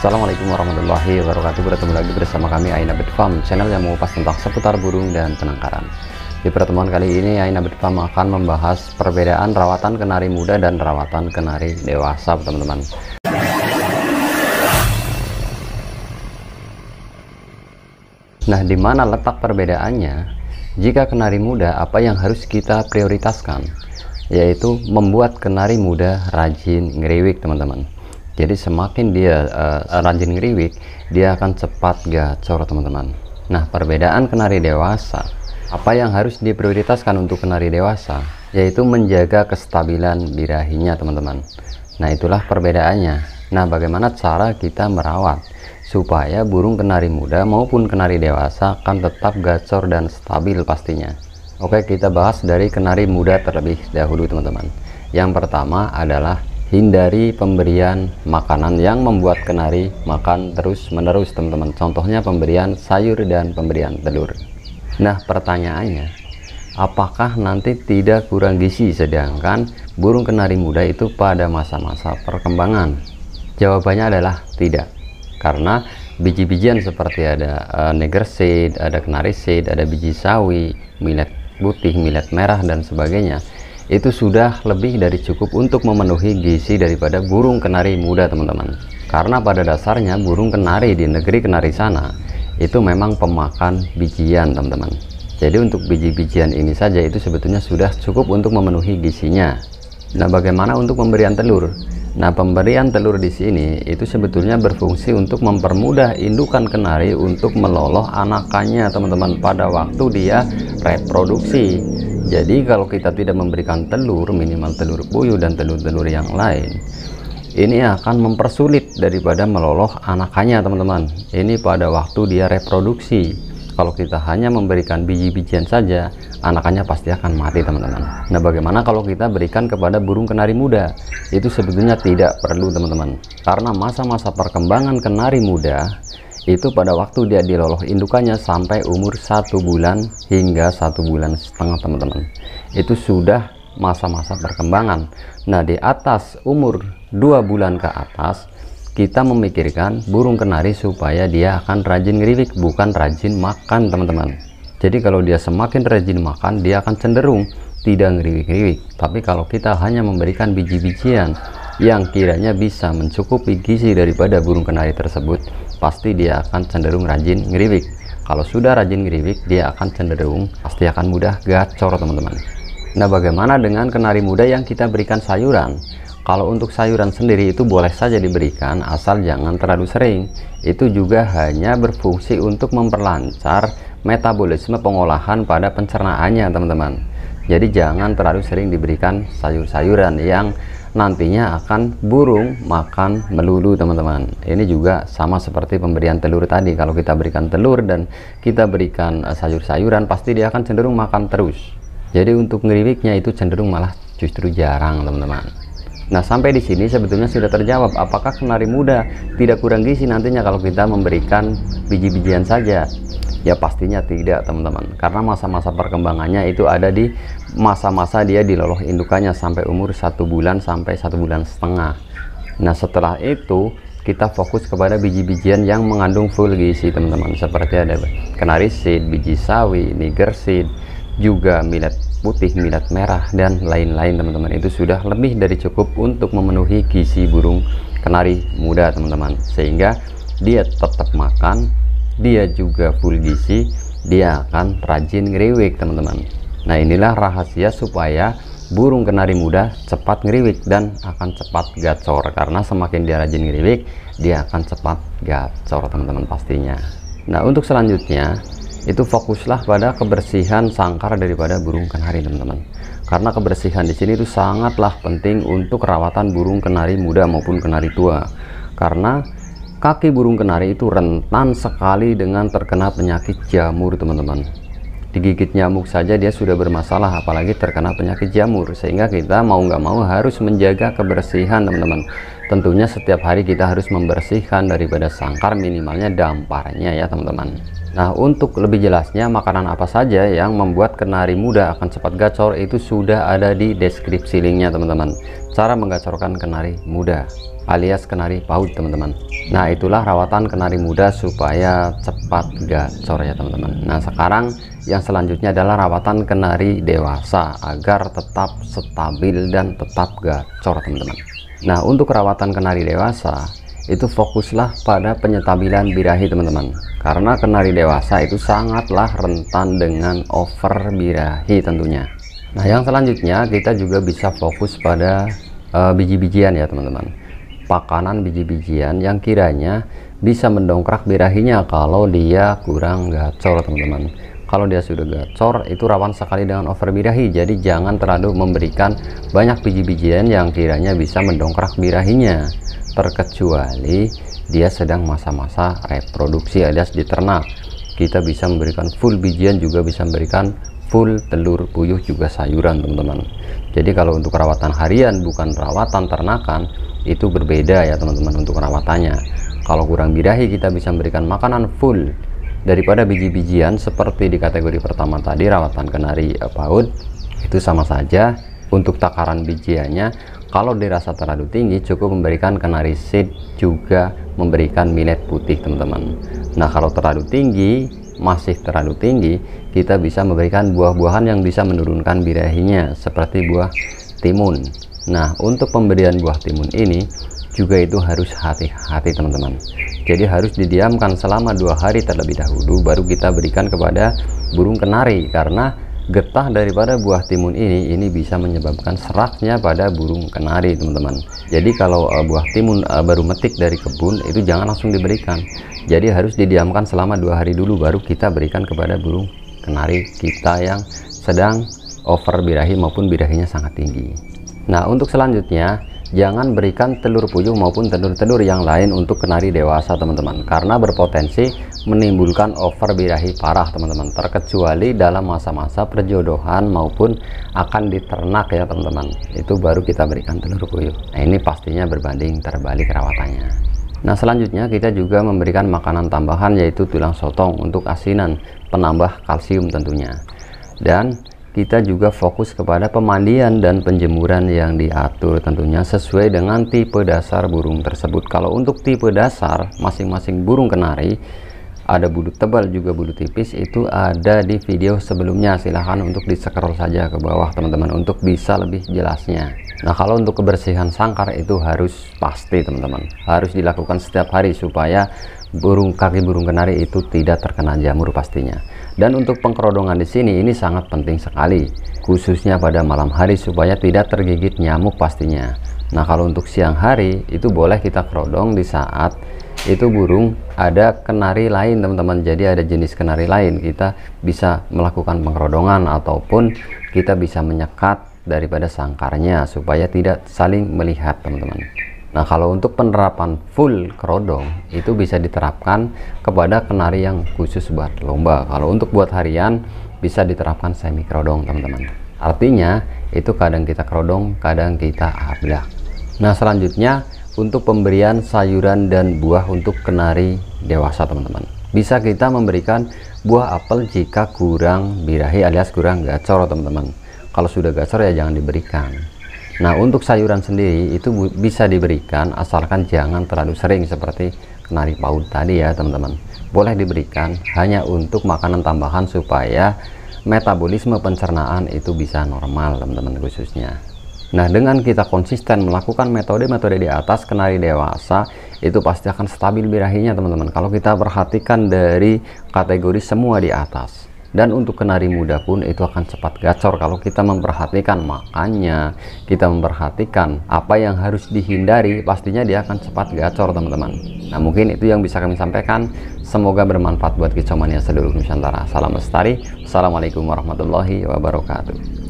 Assalamualaikum warahmatullahi wabarakatuh. Bertemu lagi bersama kami Aina Bird Farm, channel yang mengupas tentang seputar burung dan penangkaran. Di pertemuan kali ini Aina Bird Farm akan membahas perbedaan rawatan kenari muda dan rawatan kenari dewasa, teman-teman. Nah, di mana letak perbedaannya? Jika kenari muda, apa yang harus kita prioritaskan? Yaitu membuat kenari muda rajin ngeriwik, teman-teman. Jadi semakin dia rajin ngeriwik, dia akan cepat gacor, teman-teman. Nah, perbedaan kenari dewasa, apa yang harus diprioritaskan untuk kenari dewasa? Yaitu menjaga kestabilan birahinya, teman-teman. Nah, itulah perbedaannya. Nah, bagaimana cara kita merawat supaya burung kenari muda maupun kenari dewasa akan tetap gacor dan stabil pastinya? Oke, kita bahas dari kenari muda terlebih dahulu, teman-teman. Yang pertama adalah hindari pemberian makanan yang membuat kenari makan terus-menerus, teman-teman. Contohnya pemberian sayur dan pemberian telur. Nah, pertanyaannya, apakah nanti tidak kurang gizi sedangkan burung kenari muda itu pada masa-masa perkembangan? Jawabannya adalah tidak. Karena biji-bijian seperti ada Neger seed, ada Canary seed, ada biji sawi, millet putih, millet merah dan sebagainya, itu sudah lebih dari cukup untuk memenuhi gizi daripada burung kenari muda, teman-teman. Karena pada dasarnya burung kenari di negeri kenari sana itu memang pemakan bijian, teman-teman. Jadi untuk biji-bijian ini saja itu sebetulnya sudah cukup untuk memenuhi gizinya. Nah, bagaimana untuk pemberian telur? Nah, pemberian telur di sini itu sebetulnya berfungsi untuk mempermudah indukan kenari untuk meloloh anakannya, teman-teman, pada waktu dia reproduksi. Jadi kalau kita tidak memberikan telur, minimal telur puyuh dan telur-telur yang lain, ini akan mempersulit daripada meloloh anakannya, teman-teman. Ini pada waktu dia reproduksi. Kalau kita hanya memberikan biji-bijian saja, anakannya pasti akan mati, teman-teman. Nah, bagaimana kalau kita berikan kepada burung kenari muda? Itu sebetulnya tidak perlu, teman-teman. Karena masa-masa perkembangan kenari muda itu pada waktu dia diloloh indukannya sampai umur 1 bulan hingga 1 bulan setengah, teman-teman. Itu sudah masa-masa perkembangan. Nah, di atas umur 2 bulan ke atas, kita memikirkan burung kenari supaya dia akan rajin ngeriwik, bukan rajin makan, teman-teman. Jadi kalau dia semakin rajin makan, dia akan cenderung tidak ngeriwik-ngeriwik. Tapi kalau kita hanya memberikan biji-bijian yang kiranya bisa mencukupi gizi daripada burung kenari tersebut, pasti dia akan cenderung rajin ngeriwik. Kalau sudah rajin ngeriwik, dia akan cenderung pasti akan mudah gacor, teman-teman. Nah, bagaimana dengan kenari muda yang kita berikan sayuran? Kalau untuk sayuran sendiri itu boleh saja diberikan, asal jangan terlalu sering. Itu juga hanya berfungsi untuk memperlancar metabolisme pengolahan pada pencernaannya, teman-teman. Jadi jangan terlalu sering diberikan sayur-sayuran yang nantinya akan burung makan melulu, teman-teman. Ini juga sama seperti pemberian telur tadi. Kalau kita berikan telur dan kita berikan sayur-sayuran, pasti dia akan cenderung makan terus. Jadi untuk ngeriwiknya itu cenderung malah justru jarang, teman-teman. Nah, sampai di sini sebetulnya sudah terjawab apakah kenari muda tidak kurang gizi nantinya kalau kita memberikan biji-bijian saja. Ya pastinya tidak, teman-teman, karena masa-masa perkembangannya itu ada di masa-masa dia diloloh indukannya sampai umur 1 bulan sampai 1 bulan setengah. Nah, setelah itu kita fokus kepada biji-bijian yang mengandung full gizi, teman-teman, seperti ada Canary seed, biji sawi, Neger seed, juga millet putih, millet merah dan lain-lain, teman-teman. Itu sudah lebih dari cukup untuk memenuhi gizi burung kenari muda, teman-teman, sehingga dia tetap makan, dia juga full gizi, dia akan rajin ngeriwik, teman-teman. Nah, inilah rahasia supaya burung kenari muda cepat ngeriwik dan akan cepat gacor. Karena semakin dia rajin ngeriwik, dia akan cepat gacor, teman-teman, pastinya. Nah, untuk selanjutnya itu fokuslah pada kebersihan sangkar daripada burung kenari, teman-teman. Karena kebersihan di sini itu sangatlah penting untuk rawatan burung kenari muda maupun kenari tua. Karena kaki burung kenari itu rentan sekali dengan terkena penyakit jamur, teman-teman. Digigit nyamuk saja dia sudah bermasalah, apalagi terkena penyakit jamur. Sehingga kita mau nggak mau harus menjaga kebersihan, teman-teman. Tentunya setiap hari kita harus membersihkan daripada sangkar, minimalnya damparnya ya, teman-teman. Nah, untuk lebih jelasnya makanan apa saja yang membuat kenari muda akan cepat gacor itu sudah ada di deskripsi linknya, teman-teman. Cara menggacorkan kenari muda. alias kenari PAUD teman-teman. Nah, itulah rawatan kenari muda supaya cepat gacor ya teman-teman. Nah, sekarang yang selanjutnya adalah rawatan kenari dewasa agar tetap stabil dan tetap gacor teman-teman. Nah, untuk rawatan kenari dewasa itu fokuslah pada penyetabilan birahi teman-teman, karena kenari dewasa itu sangatlah rentan dengan over birahi tentunya. Nah, yang selanjutnya kita juga bisa fokus pada biji-bijian ya teman-teman, pakanan biji-bijian yang kiranya bisa mendongkrak birahinya kalau dia kurang gacor teman-teman. Kalau dia sudah gacor itu rawan sekali dengan over birahi, jadi jangan terlalu memberikan banyak biji-bijian yang kiranya bisa mendongkrak birahinya, terkecuali dia sedang masa-masa reproduksi alias di ternak. Kita bisa memberikan full bijian, juga bisa memberikan full telur puyuh juga sayuran teman-teman. Jadi kalau untuk rawatan harian bukan rawatan ternakan itu berbeda ya teman-teman untuk rawatannya. Kalau kurang birahi kita bisa memberikan makanan full daripada biji-bijian seperti di kategori pertama tadi rawatan kenari PAUD. Itu sama saja. Untuk takaran bijiannya kalau dirasa terlalu tinggi cukup memberikan kenari seed, juga memberikan millet putih teman-teman. Nah, kalau terlalu tinggi, masih terlalu tinggi, kita bisa memberikan buah-buahan yang bisa menurunkan birahinya seperti buah timun. Nah, untuk pemberian buah timun ini juga itu harus hati-hati teman-teman. Jadi harus didiamkan selama 2 hari terlebih dahulu baru kita berikan kepada burung kenari, karena getah daripada buah timun ini bisa menyebabkan seraknya pada burung kenari teman-teman. Jadi kalau buah timun baru metik dari kebun itu jangan langsung diberikan, jadi harus didiamkan selama 2 hari dulu baru kita berikan kepada burung kenari kita yang sedang over birahi maupun birahinya sangat tinggi. Nah, untuk selanjutnya jangan berikan telur puyuh maupun telur-telur yang lain untuk kenari dewasa teman-teman, karena berpotensi menimbulkan over birahi parah teman-teman, terkecuali dalam masa-masa perjodohan maupun akan diternak ya teman-teman, itu baru kita berikan telur puyuh. Nah, ini pastinya berbanding terbalik rawatannya. Nah, selanjutnya kita juga memberikan makanan tambahan yaitu tulang sotong untuk asinan, penambah kalsium tentunya. Dan kita juga fokus kepada pemandian dan penjemuran yang diatur tentunya sesuai dengan tipe dasar burung tersebut. Kalau untuk tipe dasar masing-masing burung kenari, ada bulu tebal juga bulu tipis, itu ada di video sebelumnya, silahkan untuk di scroll saja ke bawah teman-teman untuk bisa lebih jelasnya. Nah, kalau untuk kebersihan sangkar itu harus pasti teman-teman, harus dilakukan setiap hari supaya kaki burung kenari itu tidak terkena jamur pastinya. Dan untuk pengkerodongan di sini ini sangat penting sekali, khususnya pada malam hari supaya tidak tergigit nyamuk pastinya. Nah, kalau untuk siang hari itu boleh kita kerodong di saat itu burung ada kenari lain teman-teman, jadi ada jenis kenari lain, kita bisa melakukan pengkerodongan ataupun kita bisa menyekat daripada sangkarnya supaya tidak saling melihat teman-teman. Nah, kalau untuk penerapan full kerodong itu bisa diterapkan kepada kenari yang khusus buat lomba. Kalau untuk buat harian bisa diterapkan semi kerodong teman-teman, artinya itu kadang kita kerodong kadang kita ablak. Nah, selanjutnya untuk pemberian sayuran dan buah untuk kenari dewasa teman-teman, bisa kita memberikan buah apel jika kurang birahi alias kurang gacor teman-teman. Kalau sudah gacor ya jangan diberikan. Nah, untuk sayuran sendiri itu bisa diberikan asalkan jangan terlalu sering seperti kenari PAUD tadi ya teman-teman. Boleh diberikan hanya untuk makanan tambahan supaya metabolisme pencernaan itu bisa normal teman-teman khususnya. Nah, dengan kita konsisten melakukan metode-metode di atas, kenari dewasa itu pasti akan stabil birahinya teman-teman, kalau kita perhatikan dari kategori semua di atas. Dan untuk kenari muda pun itu akan cepat gacor kalau kita memperhatikan makannya, kita memperhatikan apa yang harus dihindari, pastinya dia akan cepat gacor teman-teman. Nah, mungkin itu yang bisa kami sampaikan, semoga bermanfaat buat kicau mania seluruh Nusantara. Salam lestari, assalamualaikum warahmatullahi wabarakatuh.